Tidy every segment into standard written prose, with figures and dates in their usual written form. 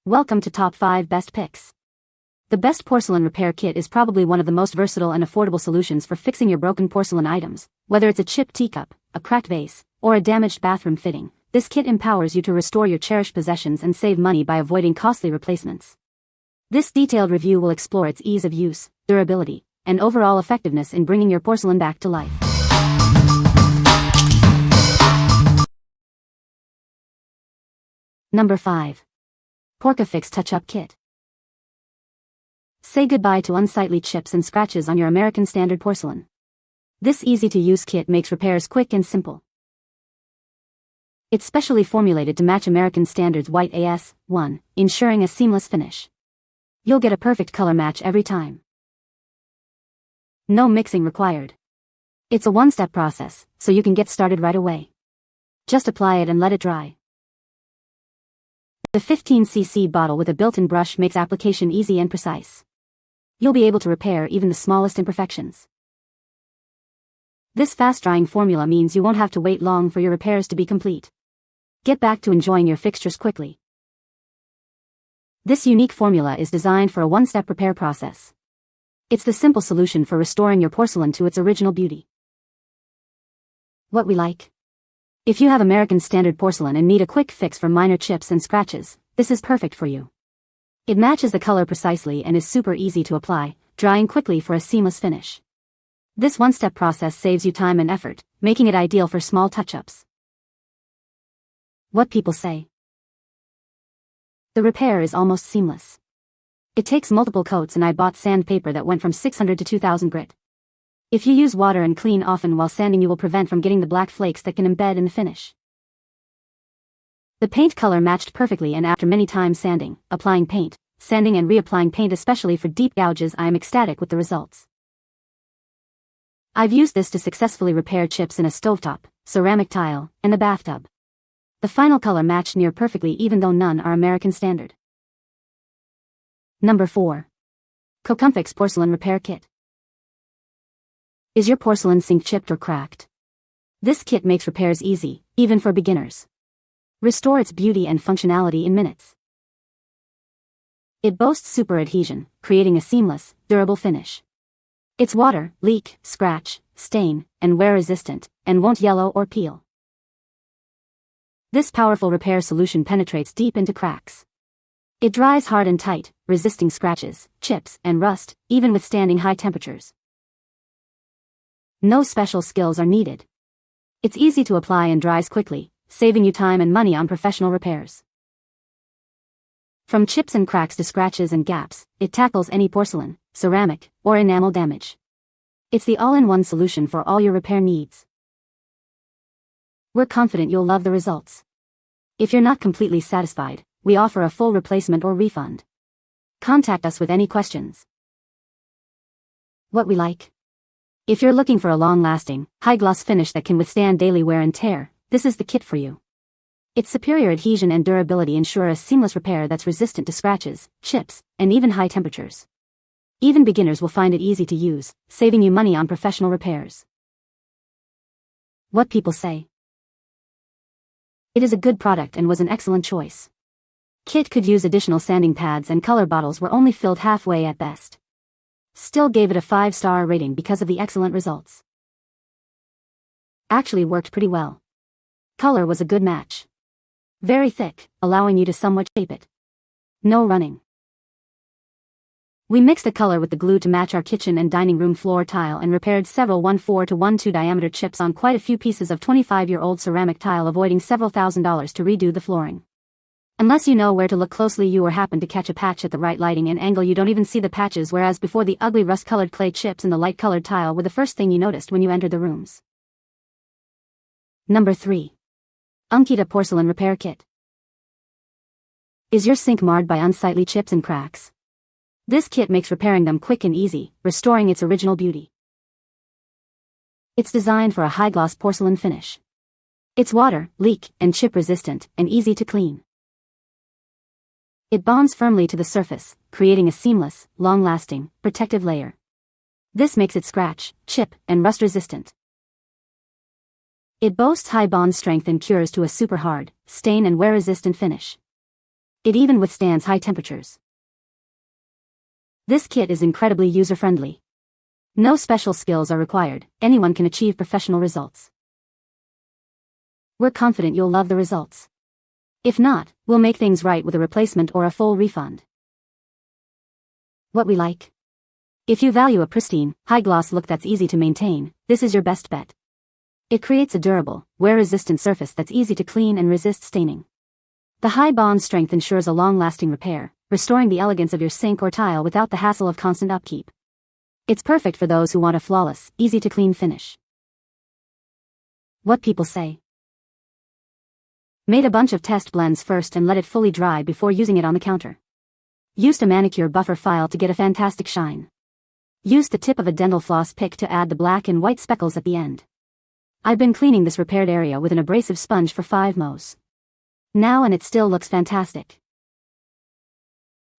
Welcome to Top 5 Best Picks. The best porcelain repair kit is probably one of the most versatile and affordable solutions for fixing your broken porcelain items. Whether it's a chipped teacup, a cracked vase, or a damaged bathroom fitting, this kit empowers you to restore your cherished possessions and save money by avoiding costly replacements. This detailed review will explore its ease of use, durability, and overall effectiveness in bringing your porcelain back to life. Number 5. Porc-A-fix Touch-up Kit. Say goodbye to unsightly chips and scratches on your American standard porcelain. This easy-to-use kit makes repairs quick and simple. It's specially formulated to match American standards white AS1, ensuring a seamless finish. You'll get a perfect color match every time. No mixing required. It's a one-step process, so you can get started right away. Just apply it and let it dry. The 15cc bottle with a built-in brush makes application easy and precise. You'll be able to repair even the smallest imperfections. This fast-drying formula means you won't have to wait long for your repairs to be complete. Get back to enjoying your fixtures quickly. This unique formula is designed for a one-step repair process. It's the simple solution for restoring your porcelain to its original beauty. What we like. If you have American standard porcelain and need a quick fix for minor chips and scratches, this is perfect for you. It matches the color precisely and is super easy to apply, drying quickly for a seamless finish. This one-step process saves you time and effort, making it ideal for small touch-ups. What people say. The repair is almost seamless. It takes multiple coats and I bought sandpaper that went from 600 to 2000 grit. If you use water and clean often while sanding, you will prevent from getting the black flakes that can embed in the finish. The paint color matched perfectly, and after many times sanding, applying paint, sanding and reapplying paint, especially for deep gouges, I am ecstatic with the results. I've used this to successfully repair chips in a stovetop, ceramic tile, and the bathtub. The final color matched near perfectly even though none are American standard. Number 4. Cocomfix Porcelain Repair Kit. Is your porcelain sink chipped or cracked? This kit makes repairs easy, even for beginners. Restore its beauty and functionality in minutes. It boasts super adhesion, creating a seamless, durable finish. It's water, leak, scratch, stain, and wear resistant, and won't yellow or peel. This powerful repair solution penetrates deep into cracks. It dries hard and tight, resisting scratches, chips, and rust, even withstanding high temperatures. No special skills are needed. It's easy to apply and dries quickly, saving you time and money on professional repairs. From chips and cracks to scratches and gaps, it tackles any porcelain, ceramic, or enamel damage. It's the all-in-one solution for all your repair needs. We're confident you'll love the results. If you're not completely satisfied, we offer a full replacement or refund. Contact us with any questions. What we like. If you're looking for a long-lasting, high-gloss finish that can withstand daily wear and tear, this is the kit for you. Its superior adhesion and durability ensure a seamless repair that's resistant to scratches, chips, and even high temperatures. Even beginners will find it easy to use, saving you money on professional repairs. What people say. It is a good product and was an excellent choice. Kit could use additional sanding pads, and color bottles were only filled halfway at best. Still gave it a 5-star rating because of the excellent results. Actually worked pretty well. Color was a good match. Very thick, allowing you to somewhat shape it. No running. We mixed the color with the glue to match our kitchen and dining room floor tile and repaired several 1/4 to 1/2 diameter chips on quite a few pieces of 25-year-old ceramic tile, avoiding several $1,000s to redo the flooring. Unless you know where to look closely, you or happen to catch a patch at the right lighting and angle, you don't even see the patches, whereas before, the ugly rust-colored clay chips and the light-colored tile were the first thing you noticed when you entered the rooms. Number 3. Ankita Porcelain Repair Kit. Is your sink marred by unsightly chips and cracks? This kit makes repairing them quick and easy, restoring its original beauty. It's designed for a high-gloss porcelain finish. It's water, leak, and chip resistant, and easy to clean. It bonds firmly to the surface, creating a seamless, long-lasting, protective layer. This makes it scratch, chip, and rust resistant. It boasts high bond strength and cures to a super hard, stain and wear resistant finish. It even withstands high temperatures. This kit is incredibly user-friendly. No special skills are required, anyone can achieve professional results. We're confident you'll love the results. If not, we'll make things right with a replacement or a full refund. What we like. If you value a pristine, high-gloss look that's easy to maintain, this is your best bet. It creates a durable, wear-resistant surface that's easy to clean and resist staining. The high bond strength ensures a long-lasting repair, restoring the elegance of your sink or tile without the hassle of constant upkeep. It's perfect for those who want a flawless, easy-to-clean finish. What people say. Made a bunch of test blends first and let it fully dry before using it on the counter. Used a manicure buffer file to get a fantastic shine. Used the tip of a dental floss pick to add the black and white speckles at the end. I've been cleaning this repaired area with an abrasive sponge for 5 mows. Now and it still looks fantastic.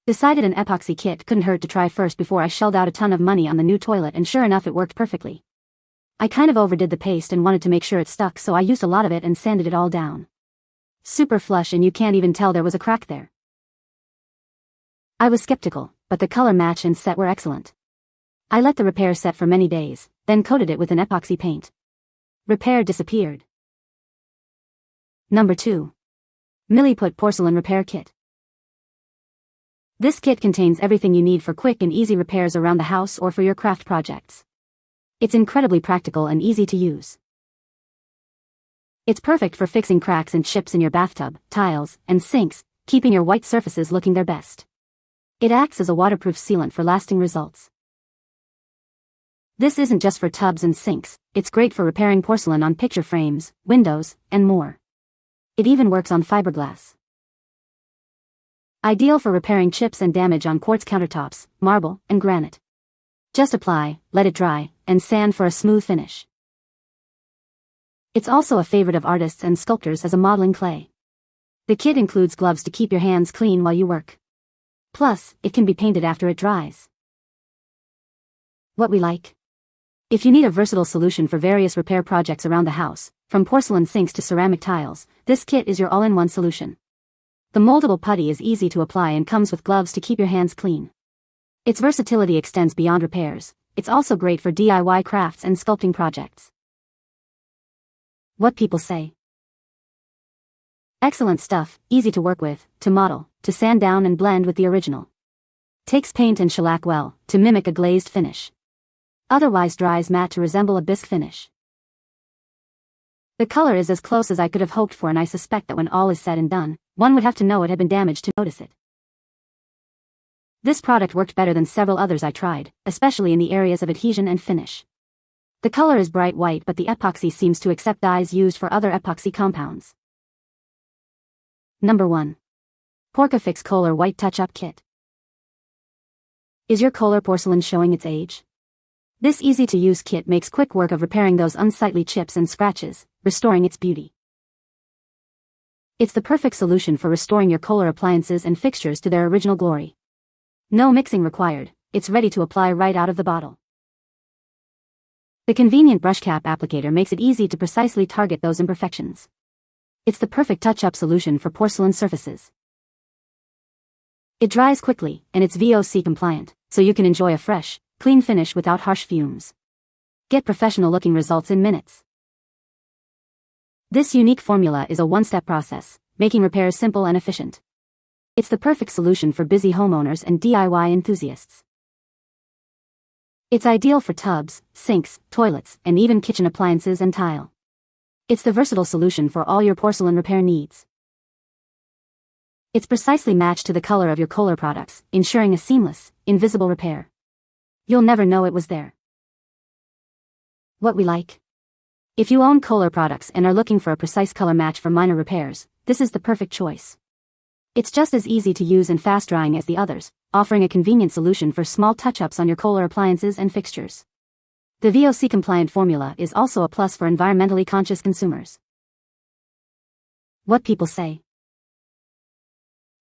Decided an epoxy kit couldn't hurt to try first before I shelled out a ton of money on the new toilet, and sure enough it worked perfectly. I kind of overdid the paste and wanted to make sure it stuck, so I used a lot of it and sanded it all down. Super flush and you can't even tell there was a crack there. I was skeptical, but the color match and set were excellent. I let the repair set for many days, then coated it with an epoxy paint. Repair disappeared. Number 2. Milliput Porcelain Repair Kit. This kit contains everything you need for quick and easy repairs around the house or for your craft projects. It's incredibly practical and easy to use. It's perfect for fixing cracks and chips in your bathtub, tiles, and sinks, keeping your white surfaces looking their best. It acts as a waterproof sealant for lasting results. This isn't just for tubs and sinks, it's great for repairing porcelain on picture frames, windows, and more. It even works on fiberglass. Ideal for repairing chips and damage on quartz countertops, marble, and granite. Just apply, let it dry, and sand for a smooth finish. It's also a favorite of artists and sculptors as a modeling clay. The kit includes gloves to keep your hands clean while you work. Plus, it can be painted after it dries. What we like. If you need a versatile solution for various repair projects around the house, from porcelain sinks to ceramic tiles, this kit is your all-in-one solution. The moldable putty is easy to apply and comes with gloves to keep your hands clean. Its versatility extends beyond repairs. It's also great for DIY crafts and sculpting projects. What people say. Excellent stuff, easy to work with, to model, to sand down and blend with the original. Takes paint and shellac well, to mimic a glazed finish. Otherwise dries matte to resemble a bisque finish. The color is as close as I could have hoped for, and I suspect that when all is said and done, one would have to know it had been damaged to notice it. This product worked better than several others I tried, especially in the areas of adhesion and finish. The color is bright white, but the epoxy seems to accept dyes used for other epoxy compounds. Number 1. Porc-A-fix Kohler White Touch-up Kit. Is your Kohler porcelain showing its age? This easy-to-use kit makes quick work of repairing those unsightly chips and scratches, restoring its beauty. It's the perfect solution for restoring your Kohler appliances and fixtures to their original glory. No mixing required, it's ready to apply right out of the bottle. The convenient brush cap applicator makes it easy to precisely target those imperfections. It's the perfect touch-up solution for porcelain surfaces. It dries quickly, and it's VOC compliant, so you can enjoy a fresh, clean finish without harsh fumes. Get professional-looking results in minutes. This unique formula is a one-step process, making repairs simple and efficient. It's the perfect solution for busy homeowners and DIY enthusiasts. It's ideal for tubs, sinks, toilets, and even kitchen appliances and tile. It's the versatile solution for all your porcelain repair needs. It's precisely matched to the color of your Kohler products, ensuring a seamless, invisible repair. You'll never know it was there. What we like. If you own Kohler products and are looking for a precise color match for minor repairs, this is the perfect choice. It's just as easy to use and fast-drying as the others, offering a convenient solution for small touch-ups on your Kohler appliances and fixtures. The VOC-compliant formula is also a plus for environmentally conscious consumers. What people say.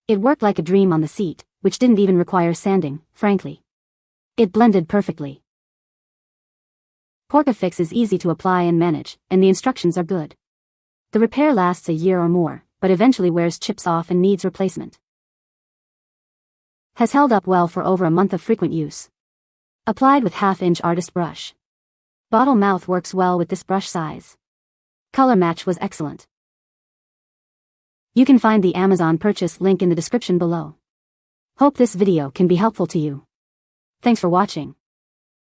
It worked like a dream on the seat, which didn't even require sanding, frankly. It blended perfectly. Porc-A-fix is easy to apply and manage, and the instructions are good. The repair lasts a year or more, but eventually wears chips off and needs replacement. Has held up well for over a month of frequent use. Applied with 1/2-inch artist brush. Bottle mouth works well with this brush size. Color match was excellent. You can find the Amazon purchase link in the description below. Hope this video can be helpful to you. Thanks for watching.